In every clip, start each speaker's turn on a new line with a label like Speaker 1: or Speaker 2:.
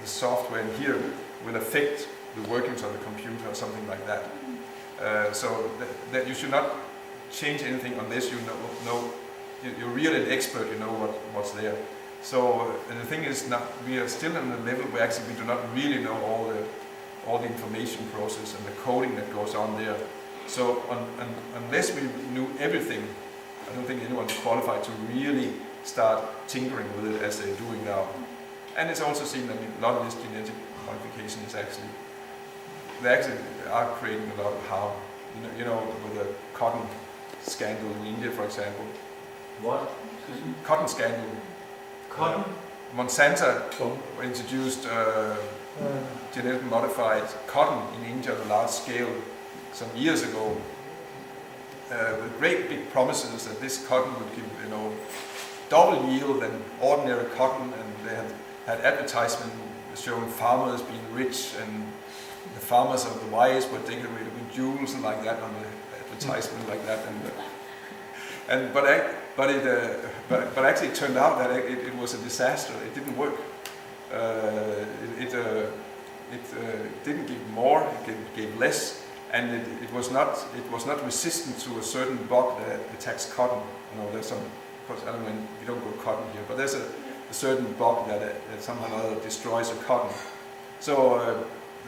Speaker 1: software in here will affect the workings of the computer or something like that. So that you should not change anything unless you know you're really an expert, you know what's there. So and the thing is, we are still in a level where actually we do not really know all the information process and the coding that goes on there. So unless we knew everything, I don't think anyone's qualified to really start tinkering with it as they're doing now. And it's also seen that a lot of this genetic modification is they actually are creating a lot of harm. You know, with the cotton scandal in India, for example.
Speaker 2: What?
Speaker 1: Cotton scandal.
Speaker 2: Cotton?
Speaker 1: Monsanto introduced genetically modified cotton in India on a large scale some years ago, with great big promises that this cotton would give, you know, double yield than ordinary cotton, and they had advertisement showing farmers being rich, and the farmers of the wise were decorated with jewels and like that on the advertisement, like that, but actually it turned out that it was a disaster. It didn't work. It didn't give more. It gave less, and it was not resistant to a certain bug that attacks cotton. You know, there's some. Of course, I don't know. We don't grow cotton here, but there's a certain bug that somehow or other destroys the cotton. So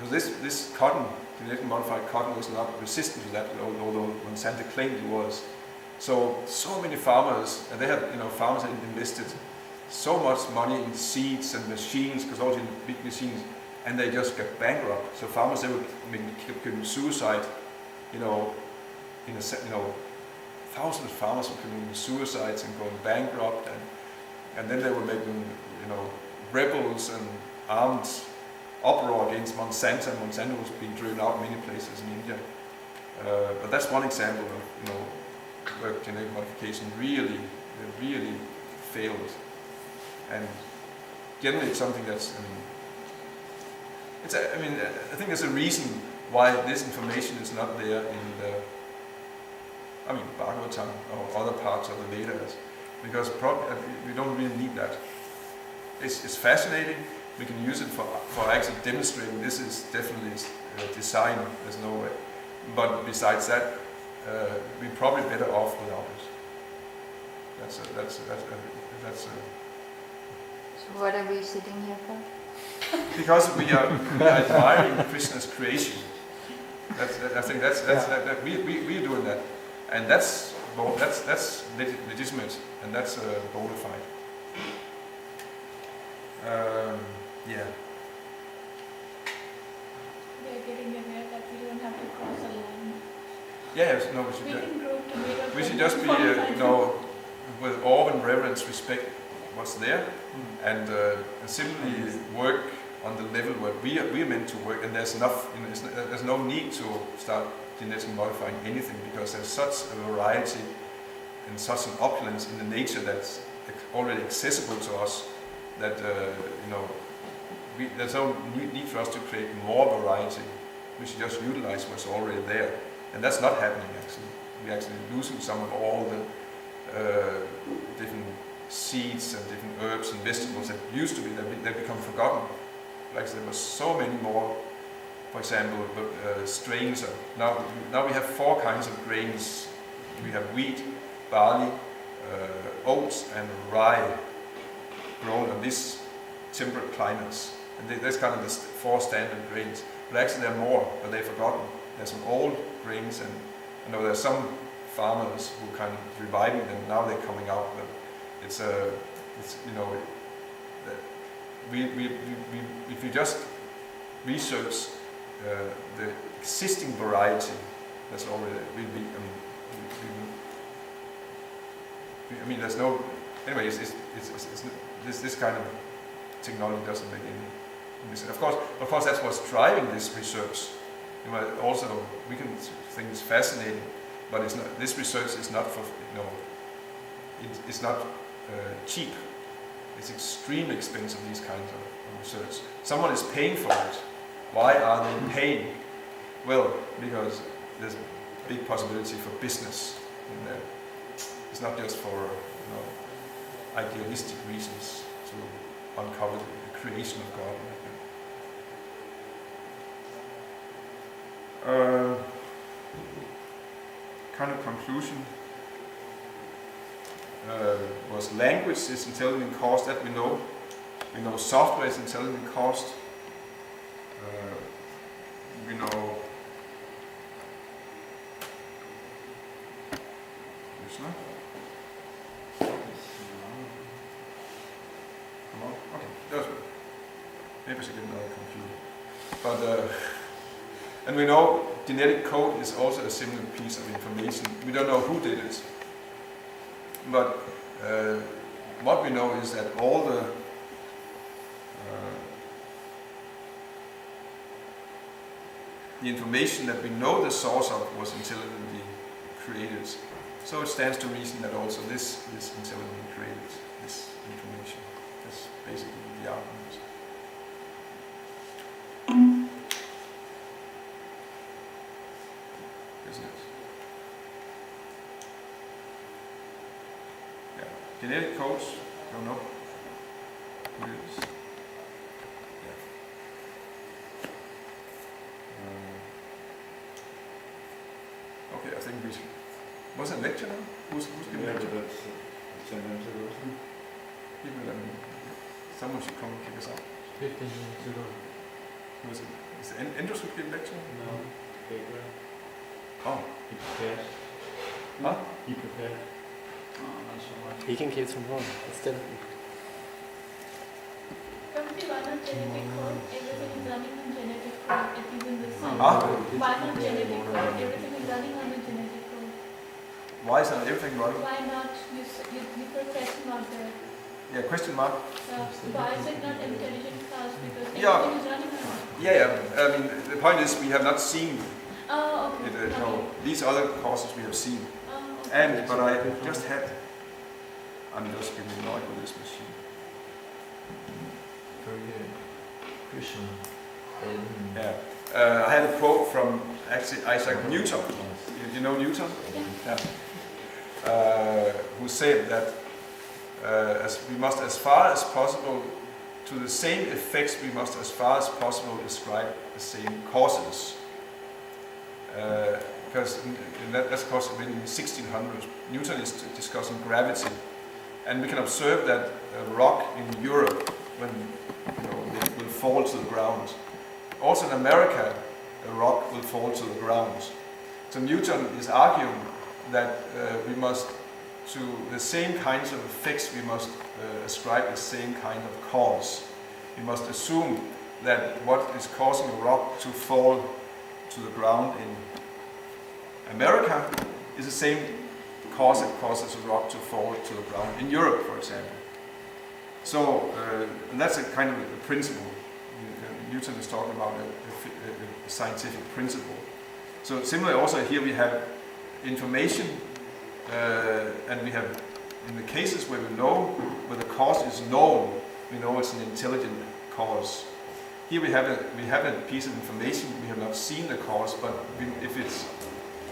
Speaker 1: this cotton, genetically modified cotton, was not resistant to that, although Monsanto claimed it was. So many farmers, and they had, you know, farmers had invested so much money in seeds and machines, because all these big machines, and they just got bankrupt. So farmers, they were committing suicide, you know, thousands of farmers were committing suicides and going bankrupt, and then they were making, you know, rebels and armed uproar against Monsanto, and Monsanto was being driven out in many places in India. But that's one example of, you know, where genetic modification really failed. And generally it's something that's, I think there's a reason why this information is not there in the, Bhagavatam or other parts of the Vedas, because we don't really need that. It's fascinating. We can use it for actually demonstrating this is definitely design. There's no way. But besides that, we're probably better off without it. That's.
Speaker 3: So what are we sitting here for?
Speaker 1: Because we are admiring Krishna's creation. I think we're doing that, and that's legitimate, and that's bona fide. Yeah.
Speaker 4: We are getting aware that we don't have to cross a line.
Speaker 1: Yes, no, we should just be, with awe and reverence, respect what's there, and simply work on the level where we are meant to work. And there's enough. There's no need to start genetically modifying anything, because there's such a variety and such an opulence in the nature that's already accessible to us that there's no need for us to create more variety. We should just utilize what's already there, and that's not happening actually. We're actually losing some of all the different seeds and different herbs and vegetables that used to be. They become forgotten. Like there were so many more, for example, strains. Now we have 4 kinds of grains. We have wheat, barley, oats, and rye grown on these temperate climates. And that's kind of the 4 standard grains. But actually there are more, but they're forgotten. There's some old grains, and I know there's some farmers who are kind of reviving them. Now they're coming out, but if you just research the existing variety, that's already there's no. Anyway, this kind of technology doesn't make any sense. Of course, that's what's driving this research. Also, we can think it's fascinating, but it's not. This research is not for it's not cheap. It's extremely expensive. These kinds of research. Someone is paying for it. Why are they paying? Well, because there's a big possibility for business in there. It's not just for idealistic reasons to uncover the creation of God. kind of conclusion was language is intelligent in cost, that we know. We know software is intelligent in cost. We know Come on. Okay, that's good. Maybe I should get another computer. But and we know genetic code is also a similar piece of information. We don't know who did it, but what we know is that all the information that we know the source of was intelligently created. So it stands to reason that also this is intelligently created, this information. That's basically the argument. Isn't it? Yeah. Genetic codes, don't know who it is. Yeah. Okay, I think we should. Was it a lecture now? Who's giving lecture?
Speaker 2: That's 10 minutes ago.
Speaker 1: Someone should come and kick us out.
Speaker 2: 15 minutes ago.
Speaker 1: Was it? Is Andrews would give a lecture?
Speaker 2: No, paper.
Speaker 1: Oh.
Speaker 2: He prepared.
Speaker 1: Huh?
Speaker 2: He prepared. Oh, not so much.
Speaker 5: He can give some more. It's still.
Speaker 4: From the one on genetic code, everything is running on genetic code, it is in this cell.
Speaker 1: Huh?
Speaker 4: One on genetic code, everything is running on the genetic code.
Speaker 1: Why is not everything running?
Speaker 4: Why not? You put question mark there.
Speaker 1: Yeah, question mark.
Speaker 4: Why is it not intelligent class? Because
Speaker 1: Yeah.
Speaker 4: everything is running on it.
Speaker 1: Yeah, I mean, the point is we have not seen
Speaker 4: Oh, okay.
Speaker 1: it. No, these other courses we have seen.
Speaker 4: Oh, okay.
Speaker 1: But I just had. I'm just getting annoyed with this machine.
Speaker 2: Very good. Christian.
Speaker 1: Yeah. I had a quote from actually Isaac Newton. You know Newton?
Speaker 4: Yeah.
Speaker 1: Yeah. Who said that we must, as far as possible, to the same effects, we must, as far as possible, describe the same causes. Because that's course written in 1600. Newton is discussing gravity, and we can observe that a rock in Europe, when it will fall to the ground. Also in America, a rock will fall to the ground. So Newton is arguing that we must, to the same kinds of effects, we must ascribe the same kind of cause. We must assume that what is causing a rock to fall to the ground in America is the same cause that causes a rock to fall to the ground in Europe, for example. So and that's a kind of a principle. Newton is talking about a scientific principle. So similarly, also here we have information, and we have, in the cases where we know, where the cause is known, we know it's an intelligent cause. Here we have a piece of information, we have not seen the cause, but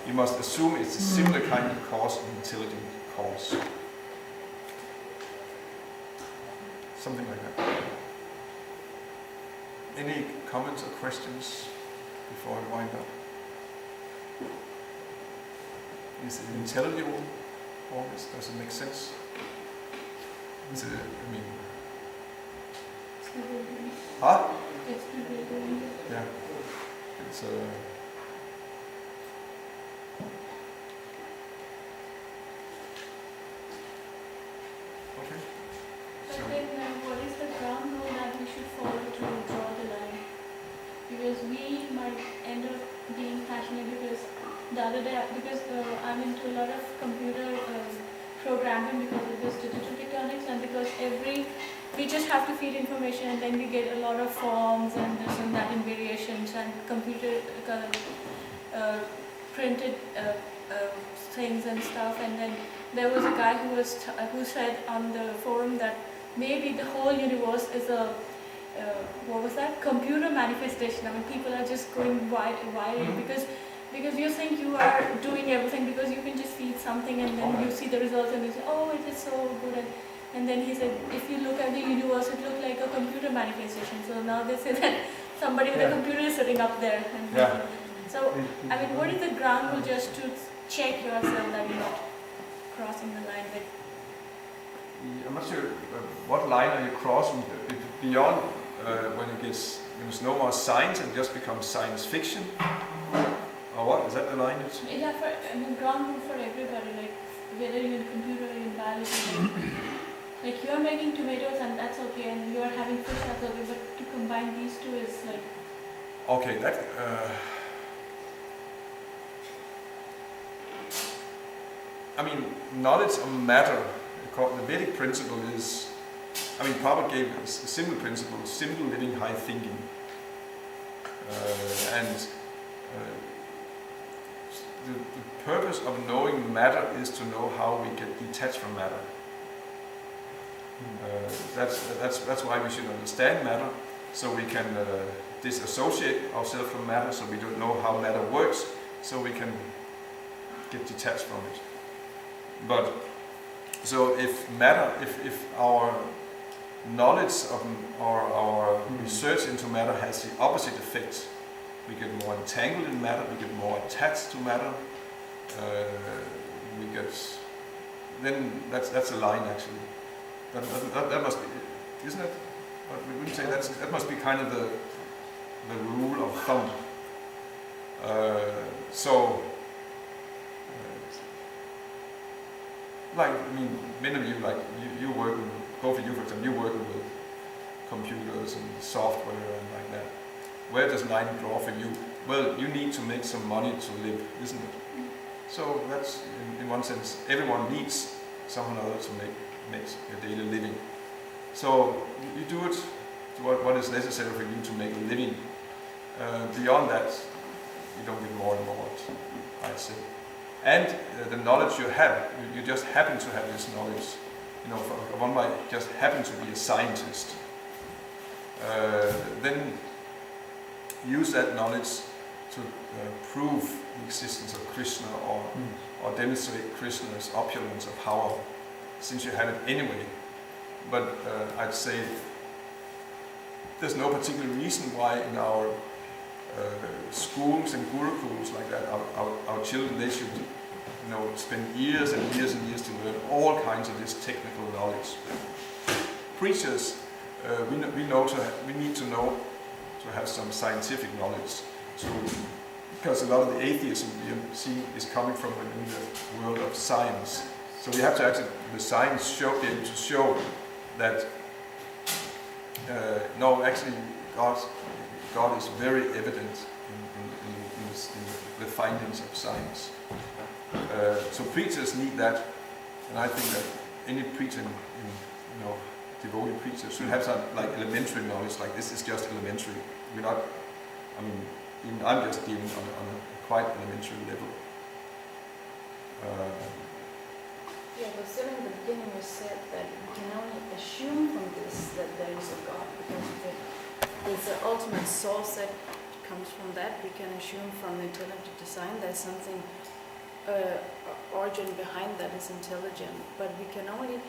Speaker 1: you must assume it's a similar kind of cause, an intelligent cause. Something like that. Any comments or questions before I wind up? Is it intelligible? All this, does it make sense? Is it, I mean,
Speaker 4: It's not really-
Speaker 1: huh?
Speaker 4: it's not really-
Speaker 1: Yeah. It's okay.
Speaker 4: But then what is the ground rule that we should follow to draw the line? Because we might end up being passionate because the other day, because I'm into a lot of computer programming because of this digital tectonics, and because we just have to feed information and then we get a lot of forms and this and that and variations and computer printed things and stuff, and then there was a guy who said on the forum that maybe the whole universe is a computer manifestation. I mean, people are just going wild because you think you are doing everything because you can just feed something and then you see the results and you say, oh, it is so good. And then he said, if you look at the universe, it looks like a computer manifestation. So now they say that somebody with a computer is sitting up there. And so, I mean, what is the ground rule just to check yourself that you're not crossing the line. But
Speaker 1: I'm not sure what line are you crossing beyond when it gets there's no more science and just becomes science fiction, or what is that the line?
Speaker 4: yeah, ground rule for everybody, like whether you're in computer or in biology. Like you're making tomatoes and that's okay, and you're having fish, that's okay. But to combine these two is like
Speaker 1: okay. That I mean, knowledge of matter. The Vedic principle is. I mean, Prabhupada gave a simple principle: simple living, high thinking, and. The purpose of knowing matter is to know how we get detached from matter. That's why we should understand matter, so we can disassociate ourselves from matter, so we don't know how matter works, so we can get detached from it. But so if our knowledge of or our research into matter has the opposite effect, we get more entangled in matter, we get more attached to matter, then that's a line actually. That must be, isn't it? But we wouldn't say that must be kind of the rule of thumb. Like, I mean, many of you, like you work with, both of you for example, you work with computers and software and like that. Where does line draw for you? Well, you need to make some money to live, isn't it? So that's, in one sense, everyone needs someone or other to make a daily living. So you do it to what is necessary for you to make a living. Beyond that, you don't get more and more, I'd say. And the knowledge you have, you just happen to have this knowledge. You know, one might just happen to be a scientist. Then use that knowledge to prove the existence of Krishna or demonstrate Krishna's opulence of power, since you have it anyway. But I'd say there's no particular reason why in our schools and gurukuls like that, our children, they should spend years and years and years to learn all kinds of this technical knowledge. Preachers, we need to know to have some scientific knowledge, because a lot of the atheism we see is coming from within the world of science. So we have to actually, the science be able to show that no, actually God is very evident in the findings of science. So preachers need that, and I think that any preacher, devoted preacher, should have some like elementary knowledge. Like this is just elementary. We're not. I mean, even I'm just dealing on a quite elementary level.
Speaker 3: Yeah, but still in the beginning you said that we can only assume from this that there is a God, because there's the ultimate source that comes from that. We can assume from the intelligent design there's something, origin behind that is intelligent, but we can only,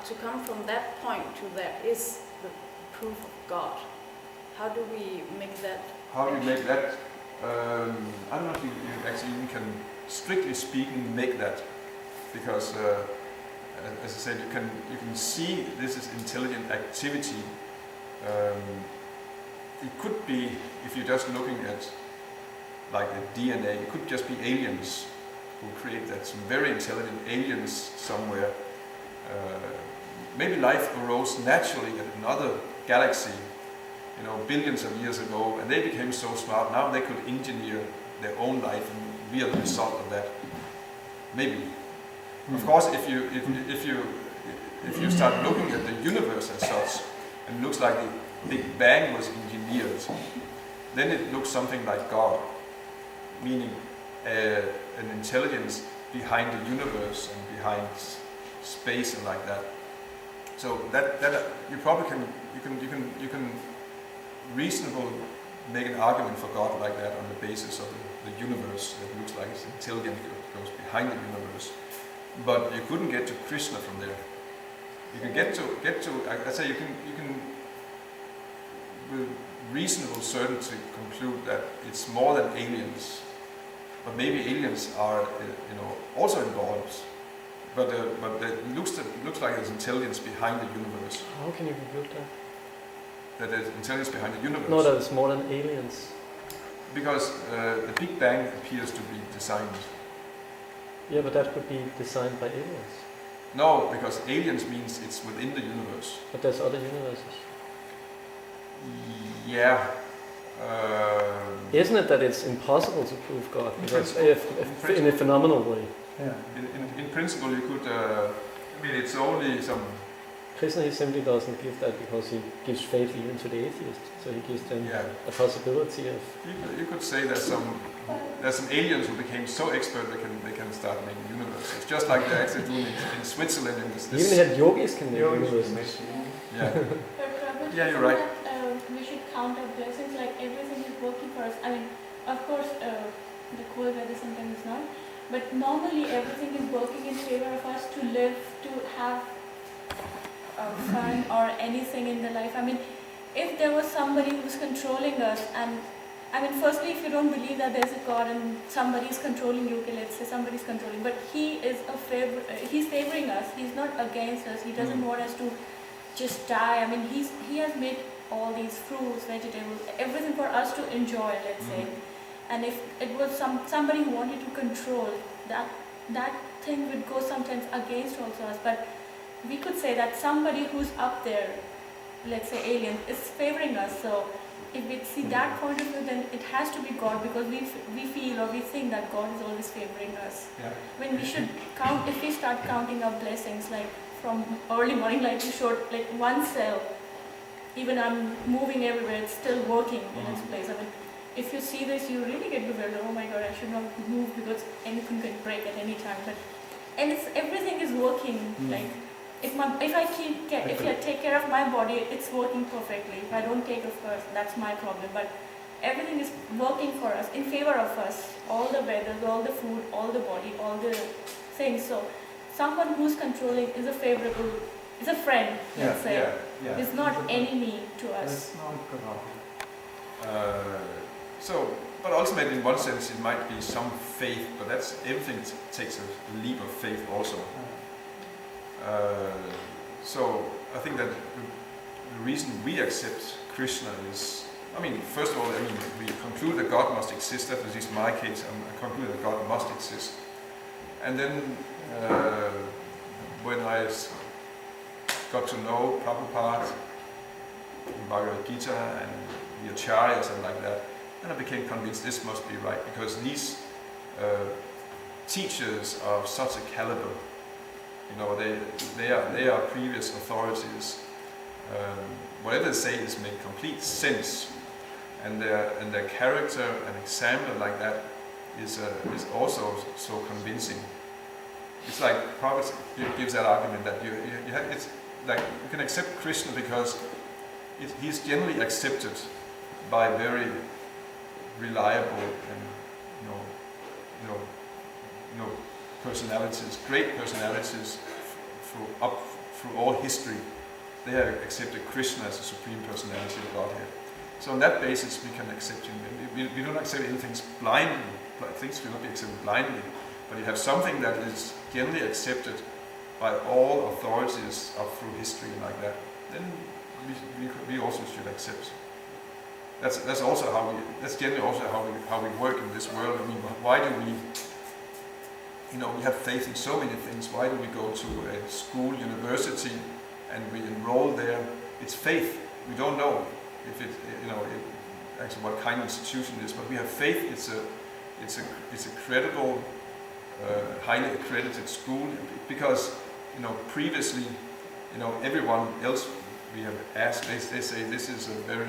Speaker 3: to come from that point to that is the proof of God. How do we make that?
Speaker 1: How do you make that? I don't know if you actually even can, strictly speaking, make that, because as I said, you can see this is intelligent activity. It could be, if you're just looking at like the DNA, it could just be aliens who create that, some very intelligent aliens somewhere. Maybe life arose naturally in another galaxy, billions of years ago, and they became so smart, now they could engineer their own life, and we are the result of that. Maybe. Of course, if you start looking at the universe as such, and it looks like the Big Bang was engineered, then it looks something like God, meaning an intelligence behind the universe and behind space and like that. So that you probably can reasonably make an argument for God like that on the basis of the universe that looks like it's intelligent, it goes behind the universe. But you couldn't get to Krishna from there. You can get to I say you can with reasonable certainty conclude that it's more than aliens. but maybe aliens are also involved. But it looks like there's intelligence behind the universe.
Speaker 5: How can you conclude that?
Speaker 1: That there's intelligence behind the universe.
Speaker 5: No, that it's more than aliens.
Speaker 1: Because the Big Bang appears to be designed.
Speaker 5: Yeah, but that could be designed by aliens.
Speaker 1: No, because aliens means it's within the universe.
Speaker 5: But there's other universes.
Speaker 1: Yeah.
Speaker 5: Isn't it that it's impossible to prove God? Because in a phenomenal way.
Speaker 2: Yeah.
Speaker 1: In principle, you could. It's only some.
Speaker 5: Krishna, he simply doesn't give that because he gives faith even to the atheists. So he gives them a possibility of.
Speaker 1: You could say there's some aliens who became so expert they can start making universes. Just like they're actually doing in Switzerland.
Speaker 5: Even had yogis can make universes.
Speaker 1: Yeah.
Speaker 4: But Prabhu,
Speaker 1: Yeah, you're right.
Speaker 4: We should count our blessings, like everything is working for us. I mean, of course, the cold weather sometimes is not, but normally everything is working in favor of us to live, to have fun or anything in the life. I mean, if there was somebody who's controlling us, and I mean, firstly, if you don't believe that there's a God and somebody is controlling you, okay, let's say somebody's controlling, but he is he's favoring us. He's not against us. He doesn't want us to just die. I mean, he has made all these fruits, vegetables, everything for us to enjoy, let's say. And if it was somebody who wanted to control, that thing would go sometimes against also us. But we could say that somebody who's up there, let's say alien, is favoring us. So if we see that point of view, then it has to be God, because we feel or we think that God is always favoring us.
Speaker 1: Yeah.
Speaker 4: When we should count, if we start counting our blessings, like from early morning, like you showed, like one cell, even I'm moving everywhere, it's still working in its place. I mean, if you see this, you really get bewildered. Oh my God, I should not move because anything could break at any time. And everything is working. Like if I take care of my body, it's working perfectly. If I don't take, of course, that's my problem. But everything is working for us, in favor of us. All the weather, all the food, all the body, all the things. So someone who's controlling is a friend, let's say.
Speaker 1: Yeah.
Speaker 4: It's not enemy to us.
Speaker 2: It's not God.
Speaker 1: But ultimately, in one sense, it might be some faith, but everything takes a leap of faith also. So I think that the reason we accept Krishna is, first of all, we conclude that God must exist. That was at least my case. I conclude that God must exist. And then when I got to know Prabhu-4, Bhagavad Gita and the Acharyas and like that, and I became convinced this must be right, because these teachers are of such a caliber. They are previous authorities. Whatever they say is make complete sense, and their character and example like that is also so convincing. It's like Prabhupada gives that argument that it's like you can accept Krishna because he's generally accepted by very reliable and personalities, great personalities through all history. They have accepted Krishna as the supreme personality of Godhead. So on that basis, we can accept him. We don't accept anything blindly. Things will not be accepted blindly, but you have something that is generally accepted by all authorities up through history and like that. Then we also should accept. That's generally also how we work in this world. Why do we? We have faith in so many things. Why do we go to a school, university, and we enroll there? It's faith. We don't know if actually what kind of institution it is, but we have faith. It's a credible, highly accredited school, because previously, everyone else we have asked, they say this is a very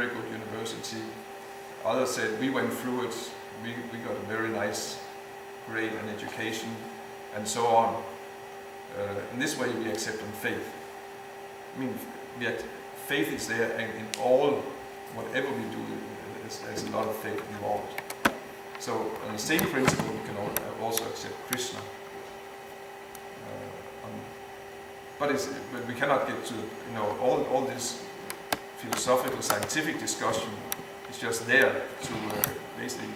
Speaker 1: good university. Others said we went through it. We got a very nice grade and education, and so on. In this way, we accept on faith. Faith is there, and in all, whatever we do, there's a lot of faith involved. So, on the same principle, we can also accept Krishna. But we cannot get to all this philosophical, scientific discussion. It's just there to basically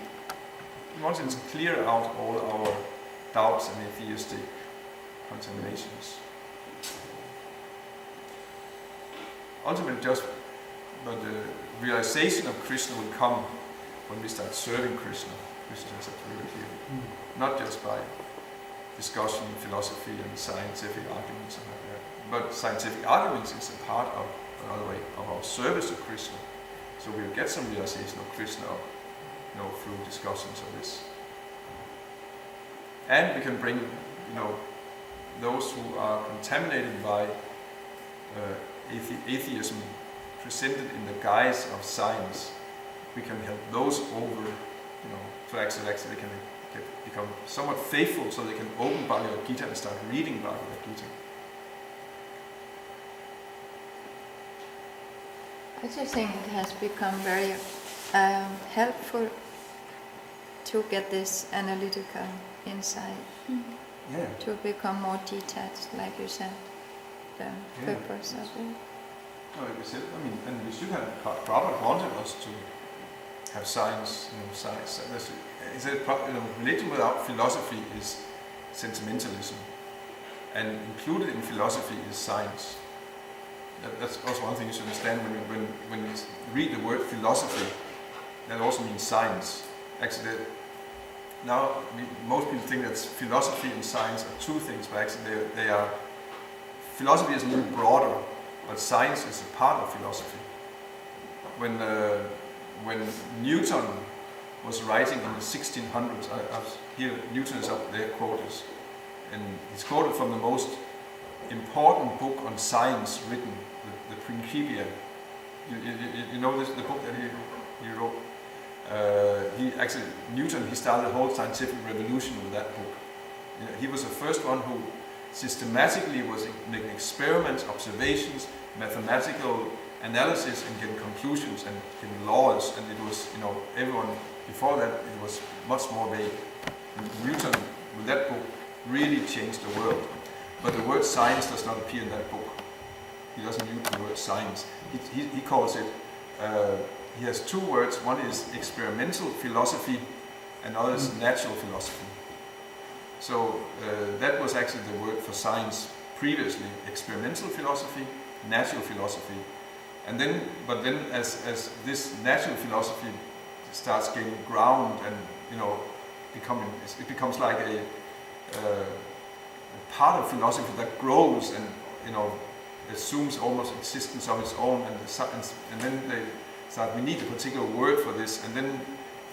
Speaker 1: He wants to clear out all our doubts and atheistic contaminations. Ultimately, but the realization of Krishna will come when we start serving Krishna as a purity, not just by discussion, philosophy, and scientific arguments and like that. But scientific arguments is a part of, another way, of our service to Krishna. So we'll get some realization of Krishna, through discussions of this. And we can bring, those who are contaminated by atheism presented in the guise of science. We can help those over, so actually they can become somewhat faithful, so they can open Bhagavad Gita and start reading Bhagavad Gita.
Speaker 6: I just think it has become very helpful to get this analytical insight, to become more detached, like you said, the purpose of it.
Speaker 1: Like we said, and we should have, Prabhupada wanted us to have science, science. He said, religion without philosophy is sentimentalism, and included in philosophy is science. That's also one thing you should understand when you read the word philosophy. That also means science. Actually, most people think that philosophy and science are two things, but actually they are. Philosophy is a little broader, but science is a part of philosophy. When Newton was writing in the 1600s, here Newton is up there quoted, and he's quoted from the most important book on science written, the Principia. You know this, the book that he wrote. Newton started the whole scientific revolution with that book. He was the first one who systematically was making experiments, observations, mathematical analysis, and getting conclusions and getting laws. And it was, everyone before that, it was much more vague. And Newton, with that book, really changed the world. But the word science does not appear in that book. He doesn't use the word science. He calls it, he has two words. One is experimental philosophy, and other is natural philosophy. So that was actually the word for science previously: experimental philosophy, natural philosophy. And then, as this natural philosophy starts gaining ground and it becomes like a part of philosophy that grows and assumes almost existence of its own, and then they start, we need a particular word for this. And then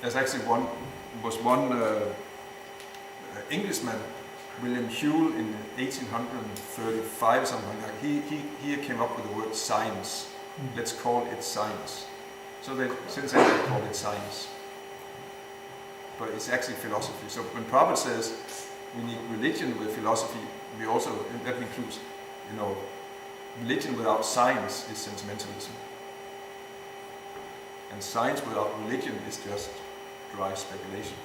Speaker 1: there's actually one Englishman, William Whewell, in 1835 something like that. He came up with the word science. Let's call it science. So since then they call it science, but it's actually philosophy. So when Prabhupada says we need religion with philosophy, that includes, religion without science is sentimentalism, and science without religion is just dry speculation.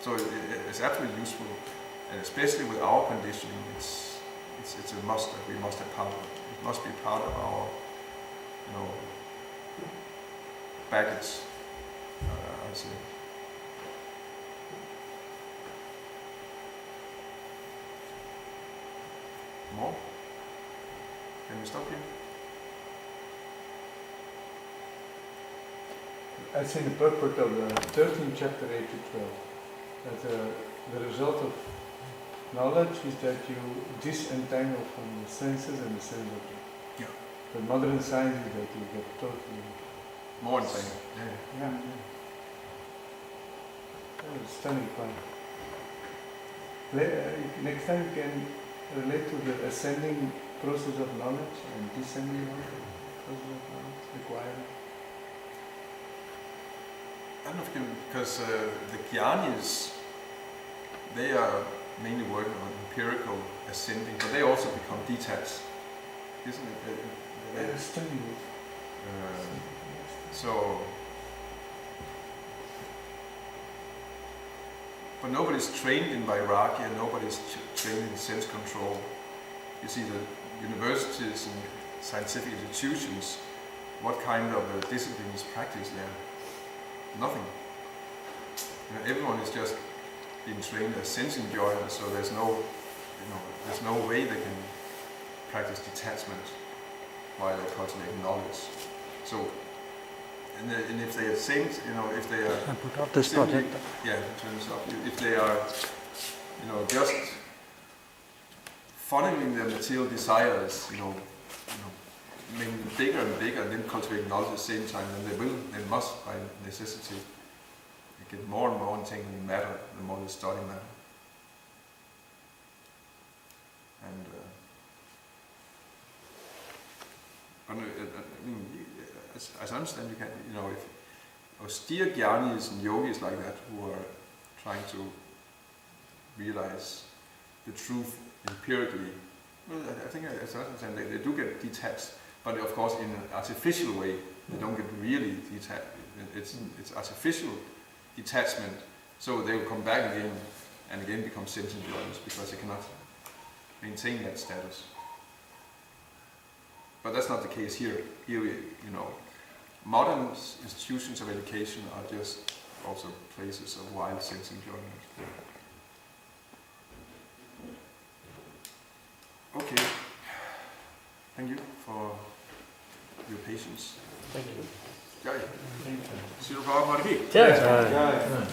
Speaker 1: So it's absolutely useful, and especially with our conditioning, it's a must that we must have part of it. It must be part of our, baggage, I'd say. More? Can we stop here?
Speaker 7: I see the purport of the 13th chapter 8 to 12, that the result of knowledge is that you disentangle from the senses and the sense object.
Speaker 1: Yeah.
Speaker 7: The modern science is that you get totally
Speaker 1: More entangled.
Speaker 7: Yeah. Stunning point. Next time you can relate to the ascending process of knowledge and descending process of knowledge required.
Speaker 1: I don't know if you can, because the Jnanis, they are mainly working on empirical ascending, but they also become detached, isn't it?
Speaker 7: Stunning.
Speaker 1: But nobody's trained in vairagya, nobody's trained in sense control. You see, the universities and scientific institutions, what kind of discipline is practiced there? Nothing. everyone is just being trained as sense enjoyers, so there's no way they can practice detachment while they cultivate knowledge. So, and if they are saints, if they are
Speaker 5: I put up this
Speaker 1: simply,
Speaker 5: project.
Speaker 1: turn this off. If they are, just following their material desires, making them bigger and bigger, and then cultivate knowledge at the same time, then they must, by necessity, get more and more entangled in matter the more they study matter. And as I understand, you can, if austere jnanis and yogis like that who are trying to realize the truth empirically, well, I think as I understand, they do get detached, but of course in an artificial way. They don't get really detached. It's artificial detachment, so they will come back again and again become sentient joiners because they cannot maintain that status. But that's not the case here. Here, modern institutions of education are just also places of wild sensing joiners. Okay. Thank you for your patience.
Speaker 5: Thank you.
Speaker 1: Jai. Srila Prabhupada Ki.
Speaker 5: Jai.